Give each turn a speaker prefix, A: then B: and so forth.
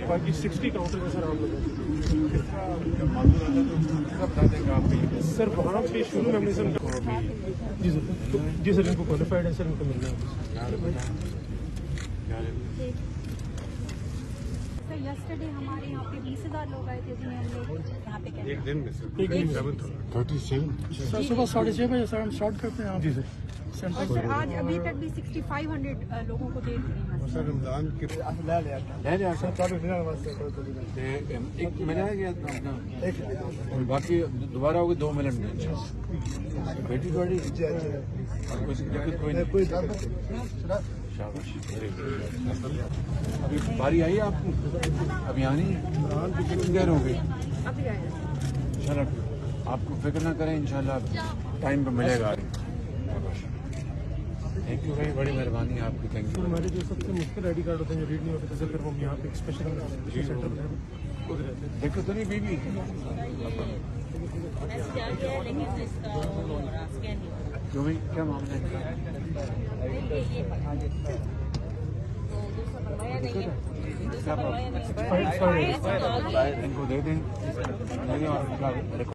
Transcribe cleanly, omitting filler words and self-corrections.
A: बाकी 60 काउंटर है सर आप लोगों सर वहाँ पे शुरू में हमने सर जी सर इनको क्वालिफाइड है सर, इनको मिलना है।
B: यस्टरडे हमारे यहाँ पे 20,000 लोग आए थे जिन्हें हमने यहाँ पे
A: एक दिन में सर
C: 37 सुबह 6:30 बजे सर हम स्टार्ट करते हैं।
A: जी सर।
B: और सर आज अभी तक भी 6500 लोगों को दे दिए हैं।
A: सर रमजान के
D: एक मिला है क्या अपना और बाकी दोबारा होगी 2 मिनट में बेटी थोड़ी और कुछ दिक्कत कोई नहीं। शाबाश अभी बारी आई आपको अभी आनी है कितनी देर हो गई? चलो आपको फिक्र ना करें इंशाल्लाह टाइम पे मिलेगा। थैंक यू भाई, बड़ी मेहरबानी है आपकी। Thank you.
A: हमारे जो सबसे मुश्किल आईडी कार्ड होते हैं जो रीड नहीं होते सर, फिर हम यहाँ पे स्पेशल सेंटर में
D: देखो तो नहीं बीबी क्यों भाई क्या मामला है? क्या इनको दे दें और